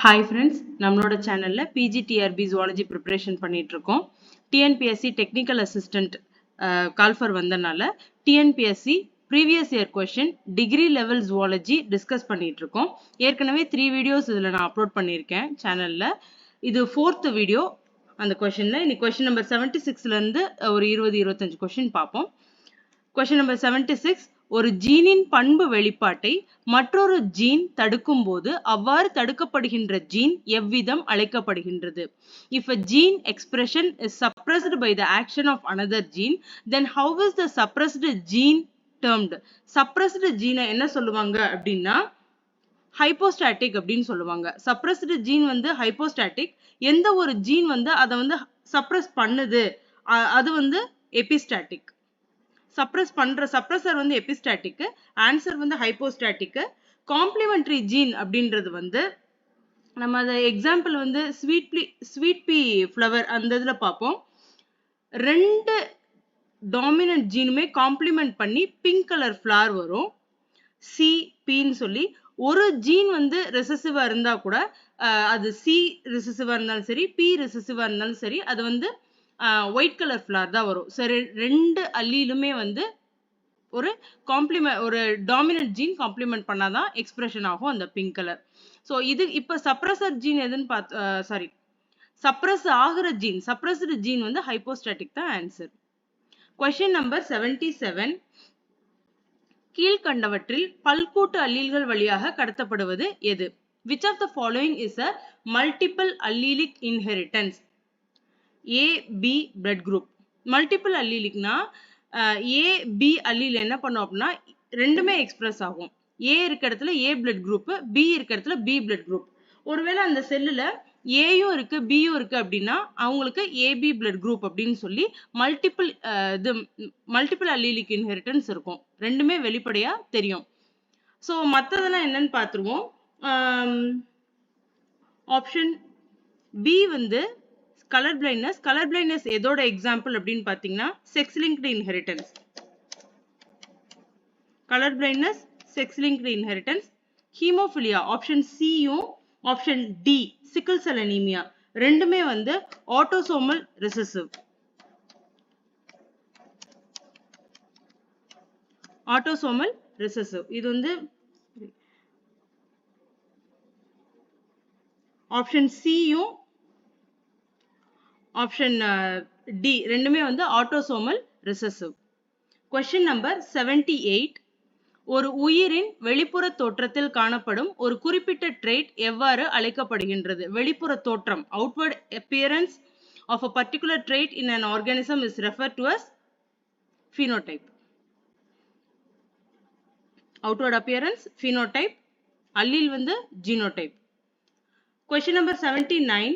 Hi friends, நம்மளோட சேனல்ல PGTRB Zoology preparation பண்ணிட்டு இருக்கோம். TNPSC Technical Assistant call for வந்தனால TNPSC previous year question degree level zoology discuss பண்ணிட்டு இருக்கோம். ஏற்கனவே 3 videos இதுல நான் அப்லோட் பண்ணியிருக்கேன் சேனல்ல. இது 4th வீடியோ அந்த questionல. இன்னைக்கு question number 76ல இருந்து ஒரு 20-25 question பார்ப்போம். Question number 76. ஒரு ஜீனின் பண்பு வெளிப்பாட்டை மற்றொரு ஜீன் தடுக்கும் போது அவ்வாறு தடுக்கப்படுகின்ற ஜீன் எவ்விதம் அழைக்கப்படுகின்றது? If a gene expression is suppressed by the action of another gene, then how is the suppressed gene termed? Suppressed gene என்ன சொல்லுவாங்க அப்படின்னா ஹைப்போஸ்டாட்டிக் அப்படின்னு சொல்லுவாங்க. சப்ரஸ்டு ஜீன் வந்து ஹைப்போஸ்டாட்டிக். எந்த ஒரு ஜீன் வந்து அதை வந்து சப்ரஸ் பண்ணுது அது வந்து எபிஸ்டாட்டிக். சப்ரஸர் வந்து எபிஸ்டாட்டிக், ஆன்சர் வந்து ஹைப்போஸ்டாட்டிக். காம்ப்ளிமெண்டரி ஜீன் அப்படின்றது வந்து நம்ம அந்த எக்ஸாம்பிள் வந்து ஸ்வீட் பீ ஃப்ளவர் அந்த இதில் பார்ப்போம். 2 டாமினன்ட் ஜீனுமே காம்ப்ளிமெண்ட் பண்ணி பிங்க் கலர் ஃப்ளவர் வரும், சி பின்னு சொல்லி. ஒரு ஜீன் வந்து ரெசசிவா இருந்தா கூட அது சி ரெசசிவா இருந்தாலும் சரி, பி ரெசசிவா இருந்தாலும் சரி, அது வந்து ஒயிட் கலர் ஃப்ளவர் தான் வரும். சரி, 2 அல்லீலுமே வந்து ஒரு டாமினன்ட் ஜீன் காம்ப்ளிமெண்ட் பண்ணாதான் எக்ஸ்பிரஷன் ஆகும் அந்த பிங்க் கலர். ஸோ இது இப்போ சப்ரஸர் ஜீன் எதுன்னு சப்ரஸ் ஆகிற ஜீன், சப்ரஸ்டு ஜீன் வந்து ஹைப்போஸ்டாட்டிக் தான் ஆன்சர். Question number 77. கீழ்கண்டவற்றில் பல்கூட்டு அல்லீல்கள் வழியாக கடத்தப்படுவது எது? Which of the following is a multiple allelic inheritance? A, B blood group. Multiple அல்லீலிக்னா A, B அல்லீல் என்ன பண்ணும் அப்படின்னா ரெண்டுமே எக்ஸ்பிரஸ் ஆகும். A இருக்க இடத்துல A blood group, B இருக்க இடத்துல B blood group. ஒருவேளை அந்த செல்லுல ஏயும் இருக்கு பியும் இருக்கு அப்படின்னா அவங்களுக்கு AB blood group அப்படின்னு சொல்லி மல்டிபிள் அல்லீலிக் இன்ஹெரிட்டன்ஸ் இருக்கும். ரெண்டுமே வெளிப்படையா தெரியும். ஸோ மற்றதெல்லாம் என்னன்னு பார்த்துருவோம். ஆப்ஷன் பி வந்து கலர் பிளைண்ட்னஸ். கலர் பிளைண்ட்னஸ் எதோட எக்ஸாம்பிள் அப்படின்னு பார்த்தீங்கன்னா sex linked inheritance. Colour blindness sex linked inheritance. Haemophilia option சியும் option D sickle cell anaemia ரெண்டுமே வந்து ஆட்டோசோமல் ரிசெசிவ். ஆட்டோசோமல் ரிசெசிவ் இது வந்து ஆப்ஷன் சியும் ஆப்ஷன் டி ரெண்டுமே வந்து ஆட்டோசோமல் ரிசெசிவ். Question number 78. ஒரு உயிரின் வெளிப்புற தோற்றத்தில் காணப்படும் ஒரு குறிப்பிட்ட ட்ரெய்ட் எவ்வாறு அழைக்கப்படுகின்றது? வெளிப்புற தோற்றம், outward appearance of a particular trait in an organism is referred to as phenotype. Outward appearance phenotype, allele வந்து genotype. Question number 79.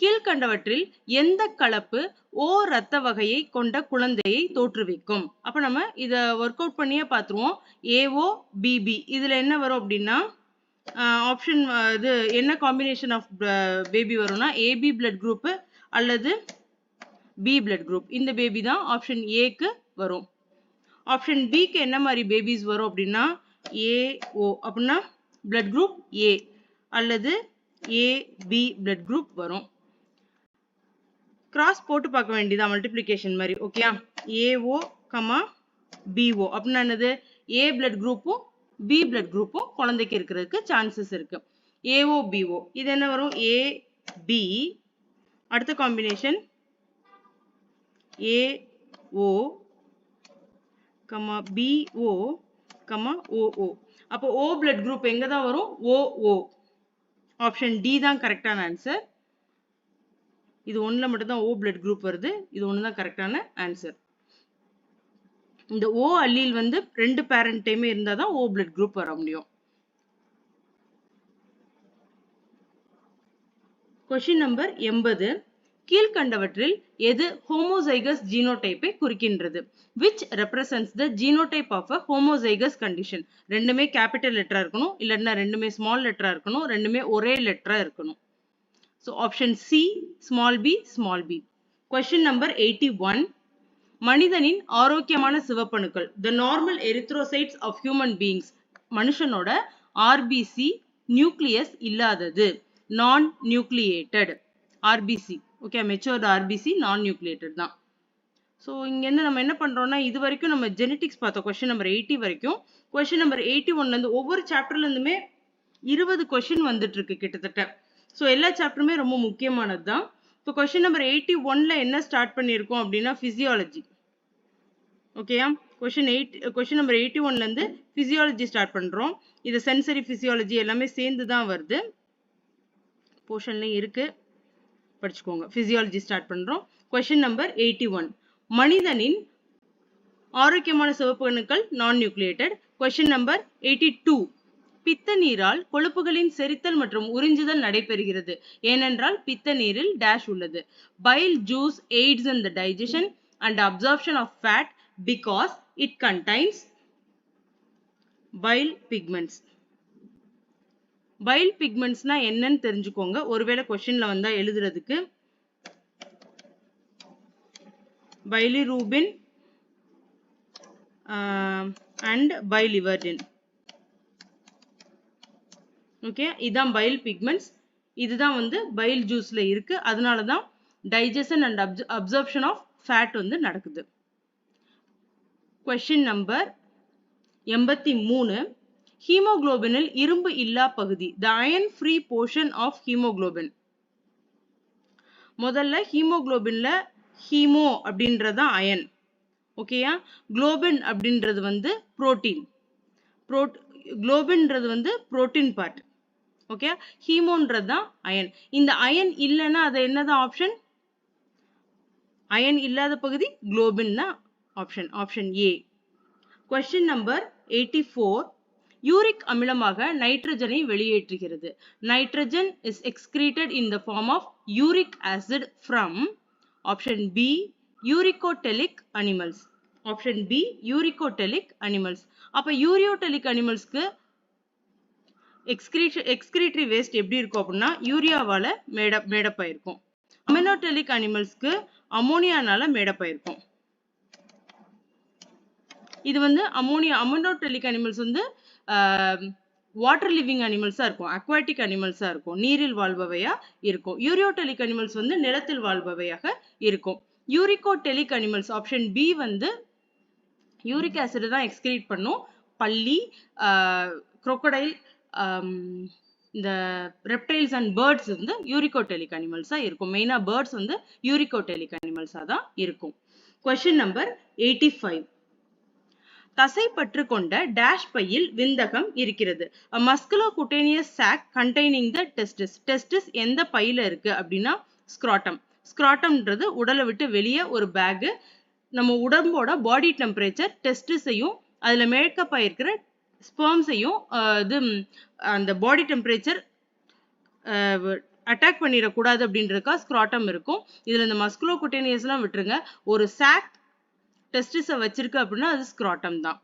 கீழ்கண்டவற்றில் எந்த கலப்பு ஓ ரத்த வகையை கொண்ட குழந்தையை தோற்றுவிக்கும்? அப்ப நம்ம இத ஒர்க் அவுட் பண்ணியே பார்த்துருவோம். ஏஓ பிபி இதுல என்ன வரும் அப்படின்னா ஆப்ஷன் இது என்ன காம்பினேஷன் ஆஃப் பேபி வரும்னா ஏபி பிளட் குரூப் அல்லது பி பிளட் குரூப். இந்த பேபி தான் ஆப்ஷன் ஏக்கு வரும். ஆப்ஷன் பிக்கு என்ன மாதிரி பேபிஸ் வரும் அப்படின்னா ஏஓ அப்படின்னா பிளட் குரூப் ஏ அல்லது ஏபி பிளட் குரூப் வரும். கிராஸ் போட்டு பார்க்க வேண்டியதா மல்டிப்ளிகேஷன் மாதிரி. ஓகே, ஏஓ கமா பிஓ அப்படின்னா என்னது? ஏ பிளட் குரூப்பும் பி பிளட் குரூப்பும் குழந்தைக்கு இருக்கிறதுக்கு சான்சஸ் இருக்கு. ஏஓ பிஓ இது என்ன வரும்? A B. அடுத்த combination AO comma BO comma OO. அப்போ ஓ பிளட் குரூப் எங்க தான் வரும்? ஓஓ. ஆப்ஷன் டி தான் கரெக்டான ஆன்சர். இது ஒன்றுல மட்டும்தான் ஓ பிளட் குரூப் வருது. இது ஒன்று தான் கரெக்டான ஆன்சர். இந்த ஓ அல்லீல் வந்து 2 பேரண்ட்டையுமே இருந்தால் தான் ஓ பிளட் குரூப் வர முடியும். Question number 80. கீழ்கண்டவற்றில் எது ஹோமோசைகஸ் ஜீனோடைப்பை குறிக்கின்றது? Which represents the genotype of a homozygous condition? ரெண்டுமே கேபிட்டல் லெட்டரா இருக்கணும், இல்லைன்னா ரெண்டுமே ஸ்மால் லெட்டரா இருக்கணும், ரெண்டுமே ஒரே லெட்டரா இருக்கணும். So option C small b small b. Question number 81. மனிதனின் ஆரோக்கியமான சிவப்பணுக்கள் the normal erythrocytes of human beings மனுஷனோட RBC நியூக்ளியஸ் இல்லாதது நான் nucleated RBC. Okay, matured RBC நான் நியூக்ளியேட்டட் தான். ஸோ இங்கேருந்து நம்ம என்ன பண்ணுறோம்னா, இது வரைக்கும் நம்ம ஜெனட்டிக்ஸ் பார்த்தோம் கொஸ்டின் நம்பர் 80 வரைக்கும். கொஸ்டின் நம்பர் 81லேருந்து ஒவ்வொரு சாப்டர்லேருந்துமே 20 கொஸ்டின் வந்துட்டு இருக்கு கிட்டத்தட்ட. ஸோ எல்லா சாப்டருமே ரொம்ப முக்கியமானது தான். இப்போ கொஸ்டின் நம்பர் 81ல என்ன ஸ்டார்ட் பண்ணியிருக்கோம் அப்படின்னா ஃபிசியாலஜி. ஓகேயா, கொஸ்டின் நம்பர் 81லேருந்து ஃபிசியாலஜி ஸ்டார்ட் பண்ணுறோம். இது சென்சரி ஃபிசியாலஜி எல்லாமே சேர்ந்து தான் வருது, போர்ஷன்லேயும் இருக்கு, படிச்சுக்கோங்க. ஃபிசியாலஜி ஸ்டார்ட் பண்ணுறோம். கொஸ்டின் நம்பர் 81, மனிதனின் ஆரோக்கியமான சிவப்பு அணுக்கள் நான் நியூக்ளியேட்டட். கொஸ்டின் நம்பர் 82, பித்த நீரால் கொழுப்புகளின் செரித்தல் மற்றும் உறிஞ்சுதல் நடைபெறுகிறது, ஏனென்றால் பித்த நீரில் டேஷ் உள்ளது. File juice aids in the digestion and absorption of fat because it contains bile pigments. Bile பிக்மெண்ட்ஸ்னா என்னன்னு தெரிஞ்சுக்கோங்க, ஒருவேளை கொஸ்டின்ல வந்தா எழுதுறதுக்கு. Bilirubin and biliverdin. ஓகே, இதான் பைல் பிக்மெண்ட்ஸ். இதுதான் வந்து பைல் ஜூஸ்ல இருக்கு, அதனால தான் digestion and absorption of fat வந்து நடக்குது. கொஸ்டின் நம்பர் 83, ஹீமோகுளோபினில் இரும்பு இல்லா பகுதி, the iron free portion of haemoglobin. முதல்ல ஹீமோகுளோபின்ல ஹீமோ அப்படின்றது அயன். ஓகேயா, குளோபின் அப்படின்றது வந்து புரோட்டீன். குளோபின்றது வந்து புரோட்டீன் பார்ட். ஓகே, ஹீமோன்றது தான் அயன். இந்த அயன் இல்லைன்னா அது என்னதான் ஆப்ஷன்? அயன் இல்லாத பகுதி குளோபின் தான் option, option A. Question number 84, uric அமிலமாக நைட்ரஜனை வெளியேற்றுகிறது. Nitrogen is excreted in the form of uric acid from option B uricotelic animals. Option B uricotelic animals. அப்ப யூரியோடெலிக் அனிமல்ஸ்க்கு எக்ஸ்கிரீட்டரி வேஸ்ட் எப்படி இருக்கும் அப்படின்னா யூரியாவால மேடப் ஆயிருக்கும். அமினோடெலிக் அனிமல்ஸ்க்கு அமோனியானால மேடப் ஆயிருக்கும். இது வந்து அமினோடெலிக் அனிமல்ஸ் வந்து வாட்டர் லிவிங் அனிமல்ஸா இருக்கும், அக்வாட்டிக் அனிமல்ஸா இருக்கும், நீரில் வாழ்பவையா இருக்கும். யூரியோடெலிக் அனிமல்ஸ் வந்து நிலத்தில் வாழ்பவையாக இருக்கும். யூரிகோடெலிக் அனிமல்ஸ் ஆப்ஷன் பி வந்து யூரிக் ஆசிட் தான் எக்ஸ்கிரீட் பண்ணும். பல்லி, crocodile, இந்த ரெப்டைல்ஸ் அண்ட் பேர்ட்ஸ் வந்து யூரிகோடெலிக் அனிமல்ஸா இருக்கும். மெயினா பேர்ட்ஸ் வந்து யூரிகோடெலிக் அனிமல்ஸா தான் இருக்கும். கொஸ்டின் நம்பர் 85, தசை பற்று கொண்ட டேஷ் பையில் விந்தகம் இருக்கிறது. A musculocutaneous sac containing the testis. Testis எந்த பையில இருக்கு அப்படின்னா ஸ்க்ராட்டம். ஸ்க்ராட்டம்ன்றது உடலை விட்டு வெளியே ஒரு பேக். நம்ம உடம்போட பாடி டெம்பரேச்சர் டெஸ்டிஸையும் அதுல மேக்கப் ஆயிருக்கிற ஸ்பெர்ம்ஸையும் இது அந்த பாடி டெம்பரேச்சர் அட்டாக் பண்ணிடக்கூடாது அப்படின்றதுக்கா ஸ்க்ராட்டம் இருக்கும். இதுல இந்த மஸ்குலோகுட்டேனியஸ்லாம் விட்டுருங்க. ஒரு சாக் டெஸ்டிஸை வச்சிருக்கு அப்படின்னா அது ஸ்க்ராட்டம் தான்.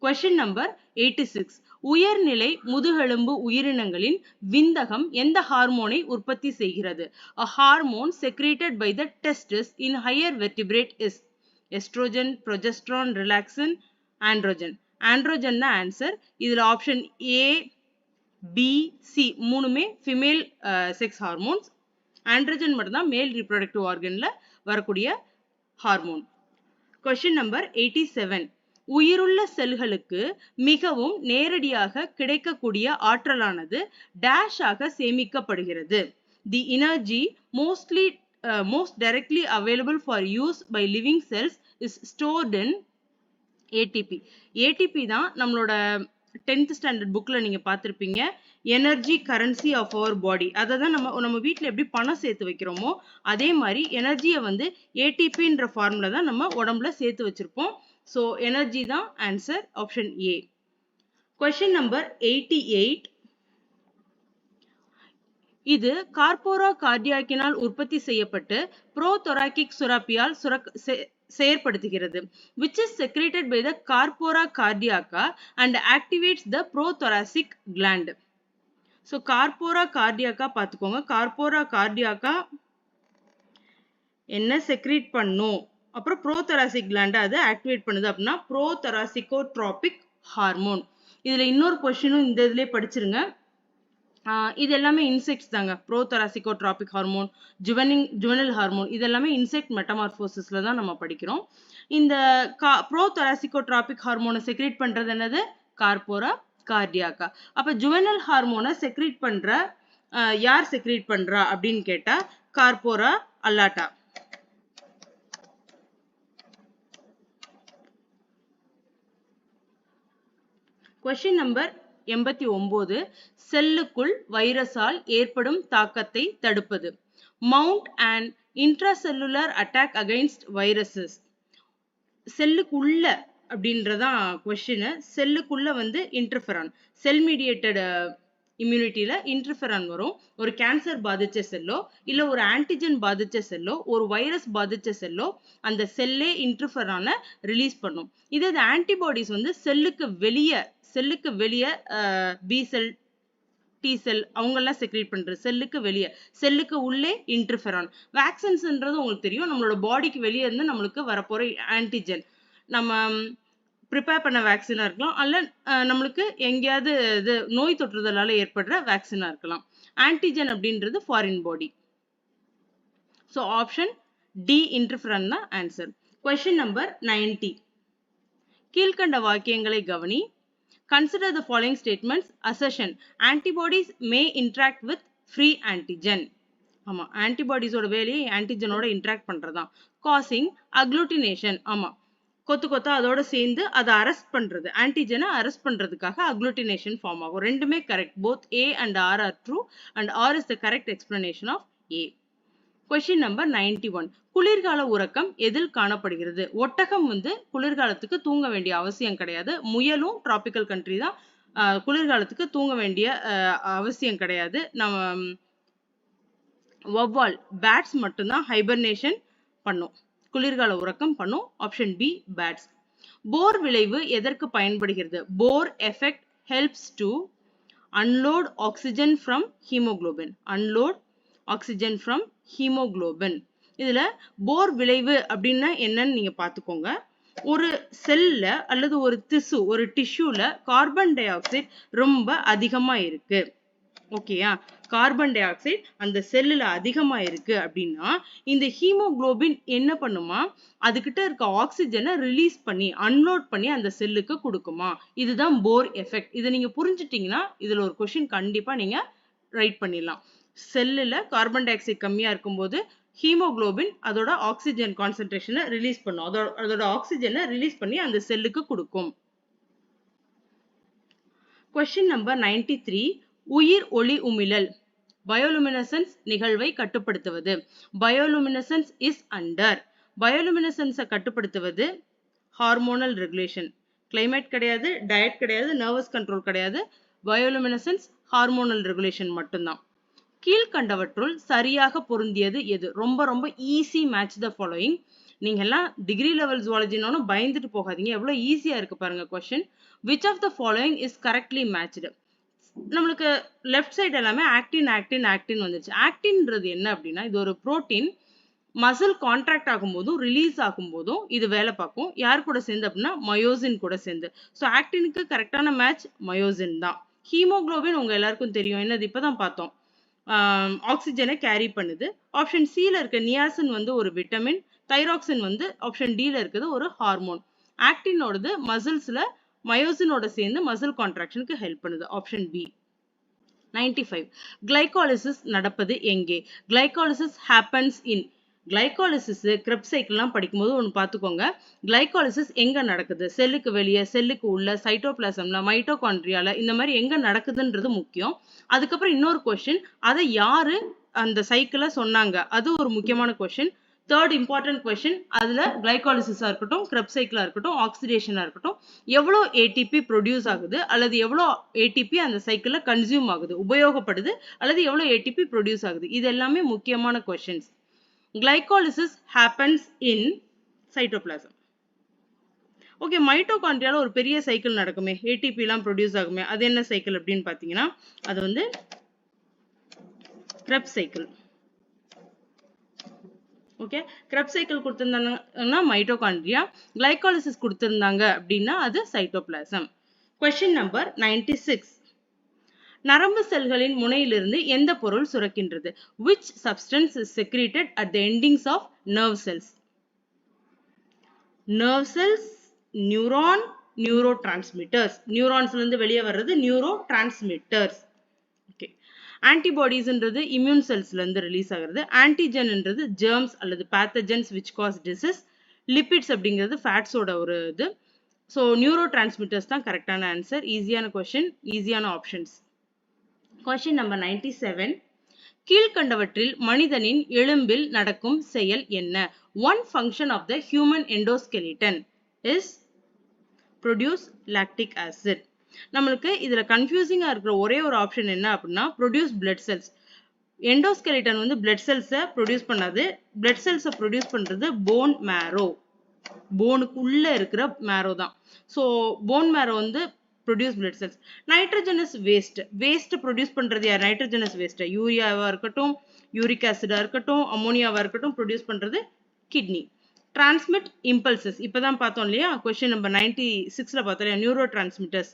கொஸ்டின் நம்பர் 86, உயர்நிலை முதுகெலும்பு உயிரினங்களின் விந்தகம் எந்த ஹார்மோனை உற்பத்தி செய்கிறது? A hormone secreted by the testis in higher vertebrate is estrogen, progesterone, relaxin, androgen. Androgen தான் ஆன்சர். இதுல ஆப்ஷன் ஏ, பி, சி மூணுமே ஃபீமேல் செக்ஸ் ஹார்மோன்ஸ். ஆண்ட்ரோஜன் மட்டும் தான் மேல் ரீப்ரொடக்டிவ் ஆர்கன்ல வரக்கூடிய ஹார்மோன். கொஸ்டின் நம்பர் 87, உயிருள்ள செல்களுக்கு மிகவும் நேரடியாக கிடைக்கக்கூடிய ஆற்றலானது டேஷ் ஆக சேமிக்கப்படுகிறது. தி energy most directly available for use by living cells is stored in ATP. ATP தான் நம்மளோட 10th ஸ்டாண்டர்ட் புக்ல நீங்க பார்த்திருப்பீங்க, எனர்ஜி கரன்சி ஆஃப் அவர் பாடி. அதை தான் நம்ம வீட்டில் எப்படி பணம் சேர்த்து வைக்கிறோமோ அதே மாதிரி எனர்ஜியை வந்து ஏடிபின்ற ஃபார்முலா தான் நம்ம உடம்புல சேர்த்து வச்சிருப்போம். ஸோ எனர்ஜி தான் answer, option A. Question number 88, இது கார்போரா கார்டியாக்கினால் உற்பத்தி செய்யப்பட்டு புரோதொராகிக் சுரப்பியால் செயற்படுத்துகிறது. which is secreted by the corpora cardiaca and activates the prothoracic gland. so corpora cardiaca பாத்துக்கோங்க. corpora cardiaca என்ன செக்ரீட் பண்ணும், அப்புறம் prothoracic gland அது ஆக்டிவேட் பண்ணுது அப்படின்னா prothoracicotropic ஹார்மோன். இதுல இன்னொரு கொஸ்டினும் இந்த இதுலயே படிச்சிருங்க. இது எல்லாமே இன்செக்ட்ஸ் தாங்க. ப்ரோதொராசிகோட்ராபிக் ஹார்மோன், ஜுவனல் ஹார்மோன் இது எல்லாமே இன்செக்ட் மெட்டமார்போசிஸ்ல தான் நம்ம படிக்கிறோம். இந்த ப்ரோதொராசிகோட்ராபிக் ஹார்மோனை செக்ரீட் பண்றது என்னது? கார்போரா கார்டியாக்கா. அப்ப ஜுவனல் ஹார்மோனை செக்ரீட் பண்ற யார் செக்ரீட் பண்றா அப்படின்னு கேட்டா கார்போரா அல்லாட்டா. Question number 89. செல்லுக்குள் வைரஸால் ஏற்படும் தாக்கத்தை தடுப்பது. Mount an intracellular attack against viruses. செல்லுக்குள்ள அப்படின்றதான் கொஸ்டின். செல்லுக்குள்ள வந்து இன்டர்ஃபெரான், செல் மீடியேட்டட் இம்யூனிட்டியில இன்டர்ஃபெரான் வரும். ஒரு கேன்சர் பாதிச்ச செல்லோ இல்ல ஒரு ஆன்டிஜன் பாதிச்ச செல்லோ ஒரு வைரஸ் பாதிச்ச செல்லோ அந்த செல்லே இன்டர்ஃபெரானை ரிலீஸ் பண்ணும். இது ஆன்டிபாடிஸ் வந்து செல்லுக்கு வெளியே பி செல் டி செல் அவங்கெல்லாம் செக்ரேட் பண்றது. செல்லுக்கு வெளியே, செல்லுக்கு உள்ளே இன்டர்ஃபெரான். வேக்சின்ஸ்ன்றது உங்களுக்கு தெரியும், நம்மளோட பாடிக்கு வெளியே இருந்து நம்மளுக்கு வரப்போற ஆன்டிஜன். நம்ம ப்ரிப்பேர் பண்ண வேக்சினா இருக்கலாம், அல்ல நம்மளுக்கு எங்கேயாவது இது நோய் தொற்றுதலால ஏற்படுற வேக்சினா இருக்கலாம். ஆன்டிஜன் அப்படின்றது foreign body. So option D interferon தான் ஆன்சர். Question number 90. கீழ்கண்ட வாக்கியங்களை கவனி. Consider the following statements. Assertion: antibodies may interact with free antigen. ஆமா, antibodies ஓட வேலையை ஆன்டிஜனோட இன்டராக்ட் பண்றதா. causing agglutination. ஆமா, கொத்தா அதோட சேர்ந்து அதை அரெஸ்ட் பண்றது, ஆன்டிஜனை அரெஸ்ட் பண்றதுக்காக agglutination ஃபார்ம் ஆகும். ரெண்டுமே correct. both A and R are true and R is the correct explanation of A. Question number 91. குளிர்கால உறக்கம் எதில் காணப்படுகிறது? ஒட்டகம் வந்து குளிர்காலத்துக்கு தூங்க வேண்டிய அவசியம் கிடையாது. முயலும் டிராபிக்கல் கண்ட்ரி தான், குளிர்காலத்துக்கு தூங்க வேண்டிய அவசியம் கிடையாது. நம்ம வவ்வால், பேட்ஸ் மட்டும்தான் ஹைபர்னேஷன் பண்ணும், குளிர்கால உறக்கம் பண்ணும். Option B bats. போர் விளைவு எதற்கு பயன்படுகிறது? Bohr effect helps to unload oxygen from hemoglobin. unload oxygen from hemoglobin. இதுல போர் விளைவு அப்படின்னா என்னன்னு நீங்க பாத்துக்கோங்க. ஒரு செல்ல அல்லது ஒரு திசு, ஒரு டிஷ்யூல கார்பன் டை ஆக்சைடு ரொம்ப அதிகமா இருக்கு. ஓகேயா, கார்பன் டை ஆக்சைடு அந்த செல்லுல அதிகமா இருக்கு அப்படின்னா இந்த ஹீமோகுளோபின் என்ன பண்ணுமா, அதுகிட்ட இருக்க ஆக்சிஜனை ரிலீஸ் பண்ணி அன்லோட் பண்ணி அந்த செல்லுக்கு கொடுக்குமா. இதுதான் போர் எஃபெக்ட். இதை நீங்க புரிஞ்சுட்டீங்கன்னா இதுல ஒரு கொஸ்டின் கண்டிப்பா நீங்க ரைட் பண்ணிடலாம். செல்லுல கார்பன் டை ஆக்சைடு கம்மியா இருக்கும்போது ஹீமோகுளோபின் அதோட ஆக்சிஜன் கான்சென்ட்ரேஷனை ரிலீஸ் பண்ணும், அதோட ஆக்சிஜனை ரிலீஸ் பண்ணி அந்த செல்லுக்கு கொடுக்கும். Question number 93. உயிர் ஒளி உமிழல் பயோலுமினசன்ஸ் நிகழ்வை கட்டுப்படுத்துவது. பயோலுமினசன்ஸ் இஸ் அண்டர். பயோலுமினசன்ஸை கட்டுப்படுத்துவது ஹார்மோனல் ரெகுலேஷன். கிளைமேட் கிடையாது, டயட் கிடையாது, நர்வஸ் கண்ட்ரோல் கிடையாது. பயோலுமினசன்ஸ் ஹார்மோனல் ரெகுலேஷன் மட்டும்தான். கீழ்கண்டவற்றுள் சரியாக பொருந்தியது எது? ரொம்ப ரொம்ப ஈஸி. Match the following. நீங்க எல்லாம் டிகிரி லெவல் ஜுவாலஜினாலும் பயந்துட்டு போகாதீங்க, எவ்வளவு ஈஸியா இருக்கு பாருங்க கொஸ்டின். Which of the following is correctly matched? நம்மளுக்கு லெஃப்ட் சைடு எல்லாமே ஆக்டின் ஆக்டின் ஆக்டின் வந்துச்சு. ஆக்டின்றது என்ன அப்படின்னா இது ஒரு புரோட்டீன். மசில் கான்ட்ராக்ட் ஆகும்போதும் ரிலீஸ் ஆகும்போதும் இது வேலை பார்க்கும். யார் கூட சேர்ந்து அப்படின்னா மயோசின் கூட சேர்ந்து. ஸோ ஆக்டினுக்கு கரெக்டான மேட்ச் மயோசின் தான். ஹீமோகுளோபின் உங்க எல்லாருக்கும் தெரியும், என்னது இப்பதான் பார்த்தோம், ஆக்சிஜனை கேரி பண்ணுது. ஆப்ஷன் சில இருக்க நியாசின் வந்து ஒரு விட்டமின், தைராக்சின் வந்து ஆப்ஷன் டில இருக்குது ஒரு ஹார்மோன். ஆக்டினோடது மசில்ஸ்ல மயோசினோட சேர்ந்து மசில் கான்ட்ராக்ஷனுக்கு ஹெல்ப் பண்ணுது. Option B. 95. கிளைகாலிசிஸ் நடப்பது எங்கே? Glycolysis happens in. Glycolysis Krebs சைக்கிள்லாம் படிக்கும்போது ஒன்று பார்த்துக்கோங்க. கிளைகாலிசிஸ் எங்க நடக்குது? செல்லுக்கு வெளியே, செல்லுக்கு உள்ள, சைட்டோபிளாசம்ல, மைட்டோகாண்ட்ரியால, இந்த மாதிரி எங்க நடக்குதுன்றது முக்கியம். அதுக்கப்புறம் இன்னொரு கொஸ்டின், அதை யாரு அந்த சைக்கிளை சொன்னாங்க, அது ஒரு முக்கியமான கொஸ்டின். தேர்ட் இம்பார்ட்டன்ட் கொஸ்டின், அதுல கிளைகாலிசிஸா இருக்கட்டும், கிரெப்ஸ் சைக்கிளா இருக்கட்டும், ஆக்சிடேஷனா இருக்கட்டும், எவ்வளோ ஏடிபி ப்ரொடியூஸ் ஆகுது அல்லது எவ்வளோ ஏடிபி அந்த சைக்கிள்ல கன்சியூம் ஆகுது, உபயோகப்படுது, அல்லது எவ்வளோ ஏடிபி ப்ரொடியூஸ் ஆகுது, இது எல்லாமே முக்கியமான questions. Glycolysis happens in cytoplasm. Okay, மைட்டோகாண்ட்ரியால ஒரு பெரிய சைக்கிள் நடக்குமே, ஏடிபி எல்லாம் ப்ரொடியூஸ் ஆகுமே, அது என்ன சைக்கிள் அப்படின்னு பாத்தீங்கன்னா அது வந்து Krebs cycle. Okay, Krebs cycle கொடுத்திருந்தாங்கன்னா மைட்டோகாண்ட்ரியா, கிளைகாலிசிஸ் கொடுத்திருந்தாங்க அப்படின்னா அது சைட்டோபிளாசம். Question number 96. நரம்பு செல்களின் முனையிலிருந்து எந்த பொருள் சுரக்கின்றது? Which substance is secreted at the endings of nerve cells? Nerve cells, neuron, neurotransmitters. Neurons இருந்து வெளியே வர்றது neurotransmitters. Okay. Antibodies ன்றது immune cells இருந்து ரிலீஸ் ஆகிறது. Antigen ன்றது germs அல்லது pathogens which cause disease. Lipids அப்படிங்கிறது fats ஓட ஒரு இது. So neurotransmitters தான் கரெக்டான ஆன்சர். ஈஸியான கொஸ்டின், ஈஸியான ஆப்ஷன்ஸ். Question number 97. கீழ்கண்டவற்றில் மனிதனின் எலும்பில் நடக்கும் செயல் என்ன? One function of the human endoskeleton is produce lactic acid. நம்மளுக்கு இதுல கன்ஃபியூசிங்கா இருக்கிற ஒரே ஒரு ஆப்ஷன் என்ன அப்படின்னா produce blood cells. எண்டோஸ்கெலிட்டன் வந்து blood cells ப்ரொடியூஸ் பண்ணாது. blood cells ப்ரொடியூஸ் பண்றது bone marrow. போனுக்குள்ள இருக்கிற marrow தான். So bone marrow வந்து produce blood cells. Nitrogenous waste. Waste produce பண்றது யார்? Nitrogenous waste. யூரியாவா இருக்கட்டும், யூரிக் ஆசிடா இருக்கட்டும், அமோனியாவா இருக்கட்டும் produce பண்றது kidney. Transmit impulses. இப்பதான் பார்த்தோம் இல்லையா? Question number 96ல பார்த்தோம் இல்லையா? Neurotransmitters.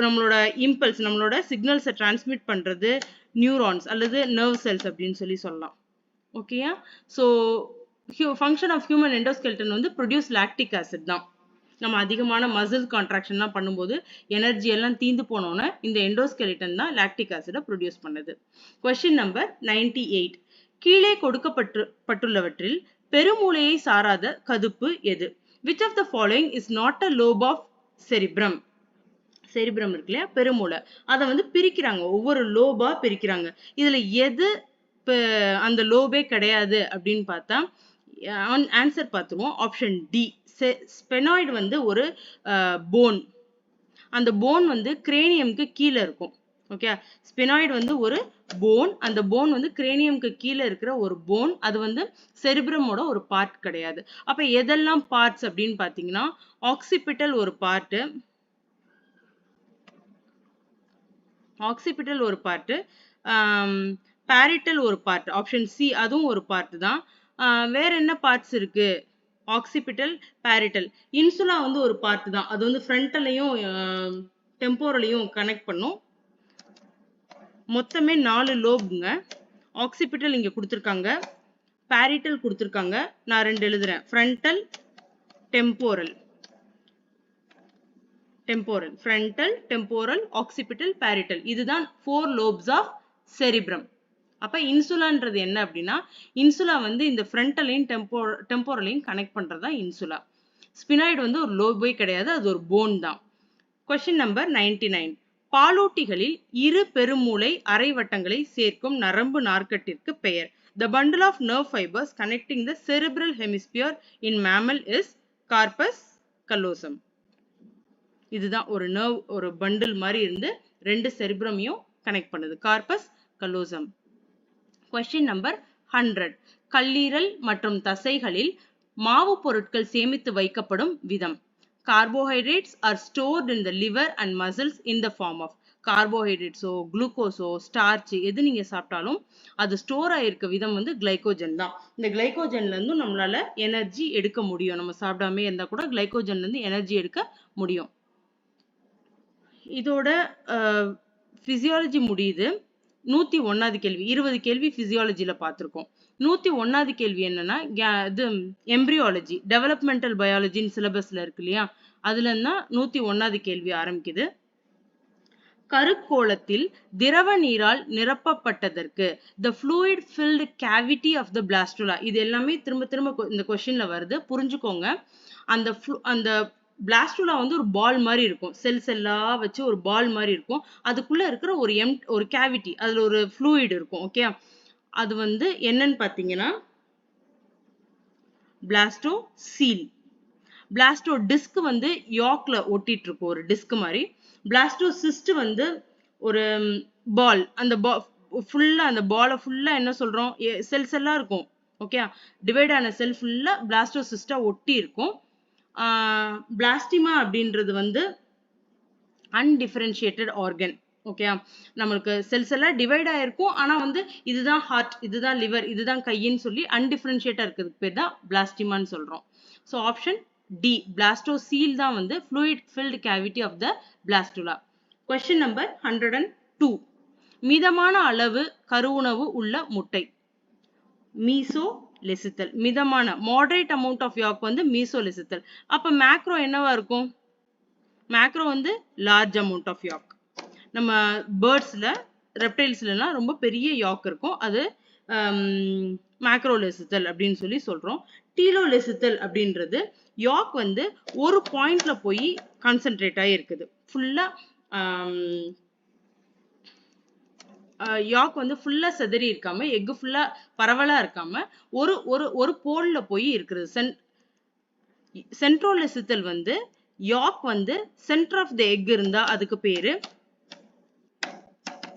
நம்மளோட impulse, நம்மளோட signals transmit பண்றது neurons அல்லது nerve cells அப்படின்னு சொல்லலாம். ஓகேயா? So function of human endoskeleton வந்து produce lactic acid தான். நம்ம அதிகமான மசில் கான்ட்ராக்ஷன்லாம் பண்ணும்போது எனர்ஜி எல்லாம் தீந்து போனோன்னா இந்த எண்டோஸ்கெலிட்டன் தான் லாக்டிக் ஆசிடை ப்ரொடியூஸ் பண்ணுது. Question number 98. கீழே கொடுக்கப்பட்டுள்ளவற்றில் பெருமூளையை சாராத கதுப்பு எது? Which of the following is not a lobe of cerebrum? Cerebrum இருக்கு இல்லையா, பெருமூளை, அதை வந்து பிரிக்கிறாங்க, ஒவ்வொரு லோபா பிரிக்கிறாங்க. இதுல எது அந்த லோபே கிடையாது அப்படின்னு பார்த்தா ஆன்சர் பார்த்துருவோம். Option D. ஸ்பெனாய்டு வந்து ஒரு போன். அந்த போன் வந்து கிரேனியம்க்கு கீழே இருக்கும். ஓகே, ஸ்பெனாய்டு வந்து ஒரு போன். அந்த போன் வந்து கிரேனியம்க்கு கீழே இருக்கிற ஒரு போன். அது வந்து செரிப்ரமோட ஒரு பார்ட் கிடையாது. அப்ப எதெல்லாம் பார்ட்ஸ் அப்படின்னு பாத்தீங்கன்னா, ஆக்சிபிட்டல் ஒரு பார்ட்டு, ஆக்சிபிட்டல் ஒரு பார்ட்டு, பேரிட்டல் ஒரு பார்ட், ஆப்ஷன் சி அதுவும் ஒரு பார்ட் தான். வேற என்ன பார்ட்ஸ் இருக்கு? ஆக்சிபிட்டல், பேரிட்டல். இன்சுலா வந்து ஒரு பார்ட் தான். அது வந்து ஃப்ரண்டலையும் டெம்போரலையும் கனெக்ட் பண்ணும். மொத்தமே 4 லோபுங்க. ஆக்சிபிட்டல் இங்க கொடுத்துருக்காங்க, பேரிட்டல் கொடுத்துருக்காங்க. நான் 2 எழுதுறேன். Frontal, temporal. Temporal, frontal, temporal, occipital, parietal. இதுதான் 4 லோப்ஸ் ஆஃப் செரிப்ரம். அப்ப இன்சுலான்றது என்ன அப்படின்னா, இன்சுலா வந்து இந்த ஃப்ரண்டலையும் டெம்போரலையும் கனெக்ட் பண்றதா இன்சுலா. ஸ்பினாய்டு வந்து ஒரு லோபே கிடையாது, அது ஒரு போன் தான். Question number 99. பாலூட்டிகளில் இரு பெருமூளை அரைவட்டங்களை சேர்க்கும் நரம்பு நார்க்கட்டிற்கு பெயர். The bundle of nerve fibers connecting the cerebral hemisphere in mammal is corpus callosum. இதுதான் ஒரு நர்வ், ஒரு பண்டில் மாதிரி இருந்து 2 செரிப்ரமையும் கனெக்ட் பண்ணுது. Corpus callosum. Question number 100. கல்லீரல் மற்றும் தசைகளில் மாவு பொருட்கள் சேமித்து வைக்கப்படும் விதம். Carbohydrates are stored in the liver and muscles in the form of கார்போஹைட்ரேட்ஸோ, குளுக்கோஸோ, ஸ்டார்ச் எது நீங்க சாப்பிட்டாலும் அது ஸ்டோர் ஆயிருக்க விதம் வந்து கிளைகோஜன் தான். இந்த கிளைகோஜன்ல இருந்து நம்மளால எனர்ஜி எடுக்க முடியும். நம்ம சாப்பிடாமே இருந்தா கூட கிளைகோஜன்ல இருந்து எனர்ஜி எடுக்க முடியும். இதோட பிசியாலஜி முடியுது. 101வது கேள்வி. 20 கேள்வி பிசியாலஜில பார்த்திருக்கோம். 101வது கேள்வி என்னன்னா, இது எம்பிரியாலஜி, டெவலப்மெண்டல் பயாலஜின்னு சிலபஸ்ல இருக்கு இல்லையா, அதுல இருந்தா 101வது கேள்வி ஆரம்பிக்குது. கருக்கோளத்தில் திரவ நீரால் நிரப்பப்பட்டதற்கு the fluid filled cavity of the blastula. இது எல்லாமே திரும்ப திரும்ப இந்த கொஸ்டின்ல வருது, புரிஞ்சுக்கோங்க. அந்த பிளாஸ்டுலா வந்து ஒரு பால் மாதிரி இருக்கும், செல் செல்லா வச்சு ஒரு பால் மாதிரி இருக்கும். அதுக்குள்ள இருக்கிற ஒரு கேவிட்டி, அதுல ஒரு ஃப்ளூயிட் இருக்கும். ஓகே, அது வந்து என்னன்னு பாத்தீங்கன்னா பிளாஸ்டோ சீல். பிளாஸ்டோ டிஸ்க் வந்து யாக்ல ஒட்டிட்டு இருக்கும், ஒரு டிஸ்க் மாதிரி. பிளாஸ்டோசிஸ்ட் வந்து ஒரு பால். அந்த ஃபுல்லா அந்த பாலை ஃபுல்லா என்ன சொல்றோம், செல் செல்லா இருக்கும். ஓகே, டிவைட் ஆன செல் ஃபுல்லா பிளாஸ்டோசிஸ்டா ஒட்டி இருக்கும். பிளாஸ்டிமா அப்படின்றது வந்து அன்டிஃபரன்ஷியேட்டட் ஆர்கன். ஓகே, நம்மளுக்கு செல்ஸ் எல்லாம் டிவைட் ஆயிருக்கும், ஆனா வந்து இதுதான் ஹார்ட், இதுதான் லிவர், இதுதான் கையின்னு சொல்லி அன்டிஃபரன்ஷியேட்டா இருக்கிறதுக்கு பேர் தான் பிளாஸ்டிமான்னு சொல்றோம். ஸோ ஆப்ஷன் டி, பிளாஸ்டோசீல் தான் வந்து fluid filled cavity of the blastula. Question number 101. 2. மிதமான அளவு கருவுணவு உள்ள முட்டை. மீசோலெசித்தல். மிதமான moderate amount of yolk வந்து மீசோலெசித்தல். அப்ப மேக்ரோ என்னவா இருக்கும்? மேக்ரோ வந்து large amount of yolk. நம்ம பேர்ட்ஸ்ல ரெப்டைல்ஸ்லாம் ரொம்ப பெரிய யாக் இருக்கும். அது மேக்ரோலெசித்தல் அப்படின்னு சொல்லி சொல்றோம். டீலோலெசித்தல் அப்படின்றது யாக் வந்து ஒரு பாயிண்ட்ல போய் கான்சென்ட்ரேட் ஆகி இருக்குது. ஃபுல்லா யாக் வந்து ஃபுல்லா செதறி இருக்காம, எக் ஃபுல்லா பரவலா இருக்காம ஒரு ஒரு ஒரு போல்ல போய் இருக்கிறது. சென்ட்ரோலெசித்தல் வந்து யாக் வந்து சென்டர் ஆஃப் த எக் இருந்தா அதுக்கு பேரு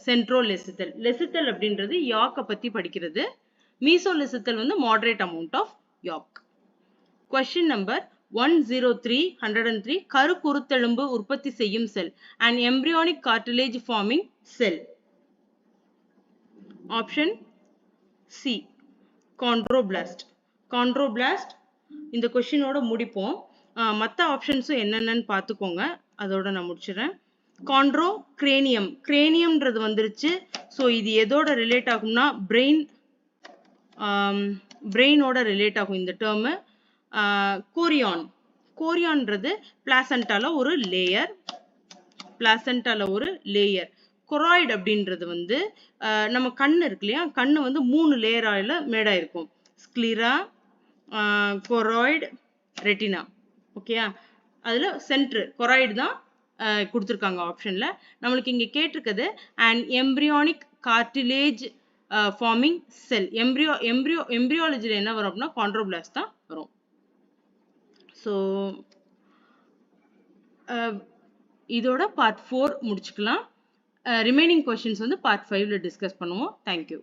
சென்ட்ரோலெசித்தல். லெசித்தல் அப்படின்றது யாக்க பத்தி படிக்கிறது. மீசோலெசித்தல் வந்து moderate amount of yolk. Question number 103 கரு குருத்தெலும்பு உற்பத்தி செய்யும் செல். An embryonic cartilage forming cell. Option C. Chondroblast. Chondroblast. இந்த கொஸ்டினோட முடிப்போம். மற்ற ஆப்ஷன்ஸும் என்னென்னு பார்த்துக்கோங்க. அதோட நான் முடிச்சிடறேன். காண்ட்ரோ கிரேனியம். கிரேனியம்ன்றது வந்துருச்சு. ஸோ இது எதோட ரிலேட் ஆகும்னா பிரெயினோட ரிலேட் ஆகும் இந்த டேர்மு. கோரியான். கோரியான்றது பிளாசண்டால ஒரு லேயர். கொராய்டு அப்படின்றது வந்து நம்ம கண்ணு இருக்கு இல்லையா, கண்ணு வந்து 3 லேயரால மேடாயிருக்கும். ஸ்க்ளிரா, கொராய்டு, ரெட்டினா. ஓகேயா? அதுல சென்ட்ரு கொராய்டு தான் கொடுத்துருக்காங்க ஆப்ஷன்ல. நம்மளுக்கு இங்க கேட்டிருக்கிறது an embryonic cartilage forming cell. எம்பிரியாலஜில என்ன வரும் அப்படின்னா காண்ட்ரோபிளாஸ்ட் தான் வரும். ஸோ இதோட பார்ட் 4 முடிச்சுக்கலாம். ரிமைனிங் கொஸ்டின்ஸ் வந்து பார்ட் 5ல டிஸ்கஸ் பண்ணுவோம். தேங்க்யூ.